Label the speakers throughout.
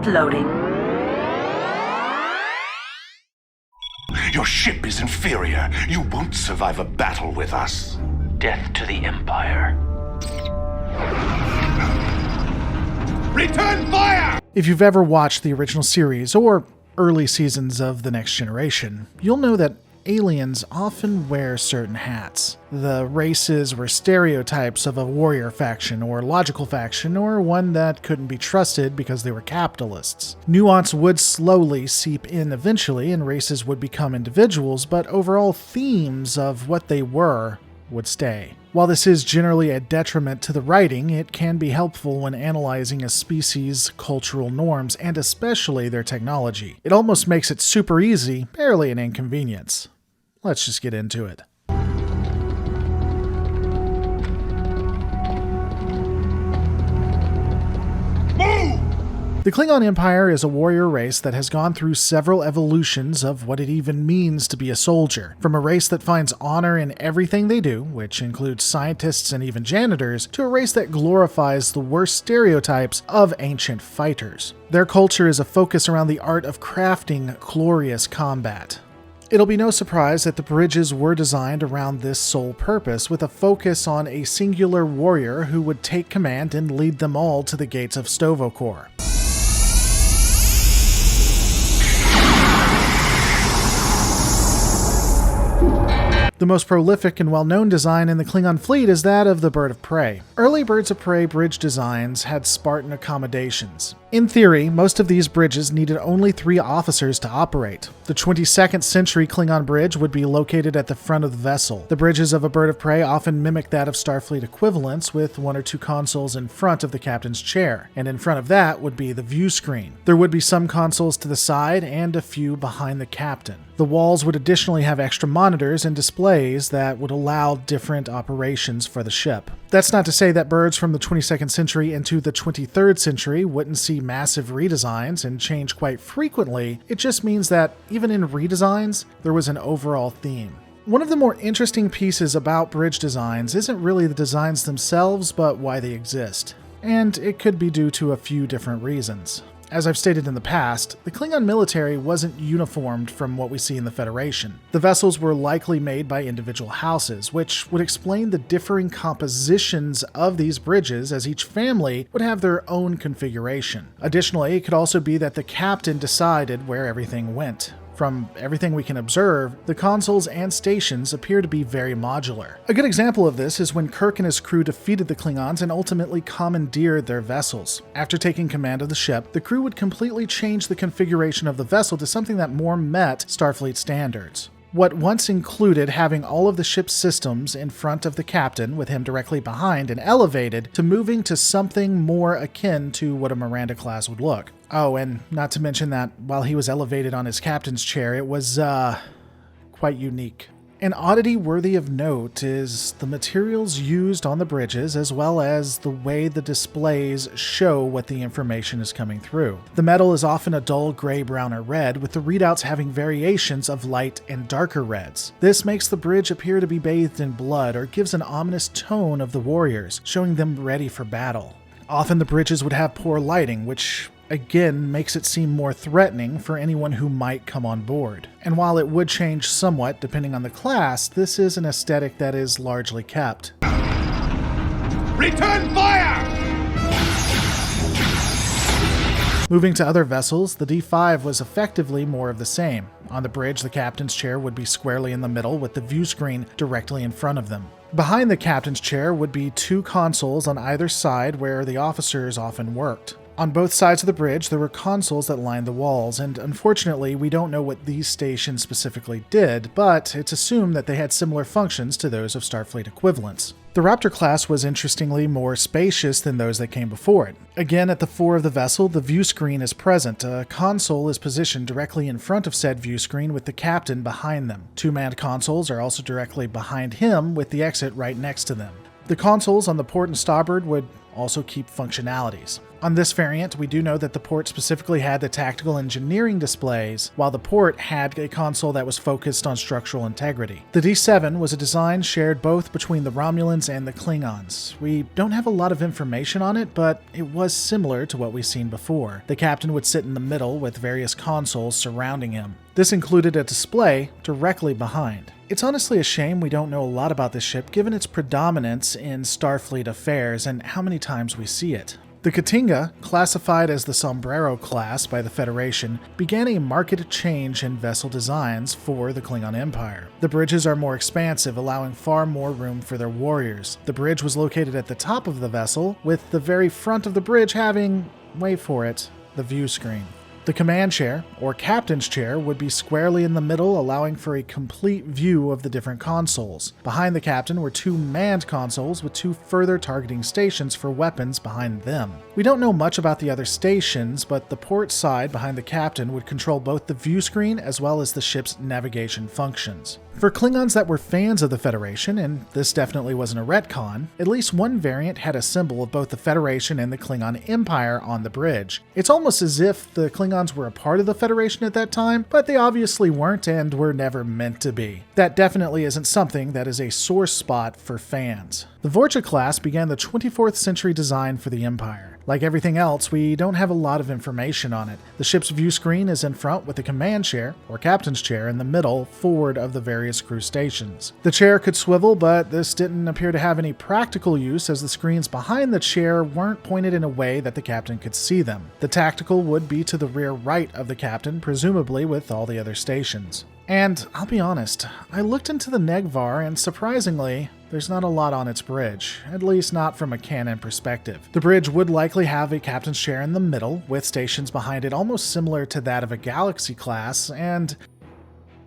Speaker 1: loading.
Speaker 2: Your ship is inferior. You won't survive a battle with us.
Speaker 3: Death to the Empire.
Speaker 2: Return fire!
Speaker 4: If you've ever watched the original series or early seasons of The Next Generation, you'll know that aliens often wear certain hats. The races were stereotypes of a warrior faction or logical faction, or one that couldn't be trusted because they were capitalists. Nuance would slowly seep in eventually, and races would become individuals, but overall themes of what they were would stay. While this is generally a detriment to the writing, it can be helpful when analyzing a species' cultural norms and especially their technology. It almost makes it super easy, barely an inconvenience. Let's just get into it. The Klingon Empire is a warrior race that has gone through several evolutions of what it even means to be a soldier. From a race that finds honor in everything they do, which includes scientists and even janitors, to a race that glorifies the worst stereotypes of ancient fighters. Their culture is a focus around the art of crafting glorious combat. It'll be no surprise that the bridges were designed around this sole purpose, with a focus on a singular warrior who would take command and lead them all to the gates of Sto-vo-kor. The most prolific and well-known design in the Klingon fleet is that of the Bird of Prey. Early Birds of Prey bridge designs had Spartan accommodations. In theory, most of these bridges needed only 3 officers to operate. The 22nd century Klingon bridge would be located at the front of the vessel. The bridges of a Bird of Prey often mimic that of Starfleet equivalents, with 1 or 2 consoles in front of the captain's chair, and in front of that would be the view screen. There would be some consoles to the side and a few behind the captain. The walls would additionally have extra monitors and displays that would allow different operations for the ship. That's not to say that birds from the 22nd century into the 23rd century wouldn't see massive redesigns and change quite frequently. It just means that even in redesigns, there was an overall theme. One of the more interesting pieces about bridge designs isn't really the designs themselves, but why they exist. And it could be due to a few different reasons. As I've stated in the past, the Klingon military wasn't uniformed from what we see in the Federation. The vessels were likely made by individual houses, which would explain the differing compositions of these bridges, as each family would have their own configuration. Additionally, it could also be that the captain decided where everything went. From everything we can observe, the consoles and stations appear to be very modular. A good example of this is when Kirk and his crew defeated the Klingons and ultimately commandeered their vessels. After taking command of the ship, the crew would completely change the configuration of the vessel to something that more met Starfleet standards. What once included having all of the ship's systems in front of the captain with him directly behind and elevated to moving to something more akin to what a Miranda class would look. Oh, and not to mention that while he was elevated on his captain's chair, it was, quite unique. An oddity worthy of note is the materials used on the bridges, as well as the way the displays show what the information is coming through. The metal is often a dull gray, brown, or red, with the readouts having variations of light and darker reds. This makes the bridge appear to be bathed in blood, or gives an ominous tone of the warriors, showing them ready for battle. Often the bridges would have poor lighting, which again makes it seem more threatening for anyone who might come on board. And while it would change somewhat depending on the class, this is an aesthetic that is largely kept.
Speaker 2: Return fire!
Speaker 4: Moving to other vessels, the D5 was effectively more of the same. On the bridge, the captain's chair would be squarely in the middle with the view screen directly in front of them. Behind the captain's chair would be 2 consoles on either side where the officers often worked. On both sides of the bridge, there were consoles that lined the walls, and unfortunately, we don't know what these stations specifically did, but it's assumed that they had similar functions to those of Starfleet equivalents. The Raptor class was interestingly more spacious than those that came before it. Again, at the fore of the vessel, the view screen is present. A console is positioned directly in front of said view screen with the captain behind them. 2 manned consoles are also directly behind him with the exit right next to them. The consoles on the port and starboard would also keep functionalities. On this variant, we do know that the port specifically had the tactical engineering displays, while the port had a console that was focused on structural integrity. The D7 was a design shared both between the Romulans and the Klingons. We don't have a lot of information on it, but it was similar to what we've seen before. The captain would sit in the middle with various consoles surrounding him. This included a display directly behind. It's honestly a shame we don't know a lot about this ship given its predominance in Starfleet affairs and how many times we see it. The Katinga, classified as the Sombrero class by the Federation, began a marked change in vessel designs for the Klingon Empire. The bridges are more expansive, allowing far more room for their warriors. The bridge was located at the top of the vessel, with the very front of the bridge having, wait for it, the view screen. The command chair, or captain's chair, would be squarely in the middle, allowing for a complete view of the different consoles. Behind the captain were 2 manned consoles with 2 further targeting stations for weapons behind them. We don't know much about the other stations, but the port side behind the captain would control both the view screen as well as the ship's navigation functions. For Klingons that were fans of the Federation, and this definitely wasn't a retcon, at least one variant had a symbol of both the Federation and the Klingon Empire on the bridge. It's almost as if the Klingons were a part of the Federation at that time, but they obviously weren't and were never meant to be. That definitely isn't something that is a sore spot for fans. The Vorcha class began the 24th century design for the Empire. Like everything else, we don't have a lot of information on it. The ship's view screen is in front with the command chair, or captain's chair, in the middle, forward of the various crew stations. The chair could swivel, but this didn't appear to have any practical use as the screens behind the chair weren't pointed in a way that the captain could see them. The tactical would be to the rear right of the captain, presumably with all the other stations. And I'll be honest, I looked into the NeghVar and surprisingly, there's not a lot on its bridge, at least not from a canon perspective. The bridge would likely have a captain's chair in the middle, with stations behind it almost similar to that of a Galaxy class, and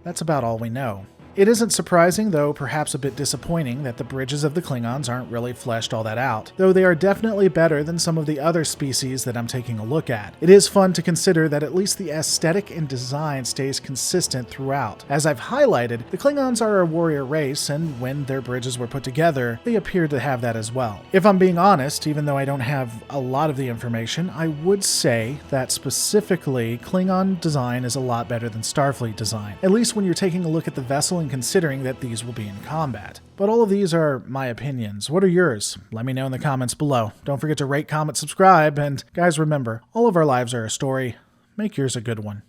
Speaker 4: that's about all we know. It isn't surprising, though perhaps a bit disappointing, that the bridges of the Klingons aren't really fleshed all that out, though they are definitely better than some of the other species that I'm taking a look at. It is fun to consider that at least the aesthetic and design stays consistent throughout. As I've highlighted, the Klingons are a warrior race, and when their bridges were put together, they appeared to have that as well. If I'm being honest, even though I don't have a lot of the information, I would say that specifically Klingon design is a lot better than Starfleet design, at least when you're taking a look at the vessel and considering that these will be in combat. But all of these are my opinions. What are yours? Let me know in the comments below. Don't forget to rate, comment, subscribe, and guys, remember, all of our lives are a story. Make yours a good one.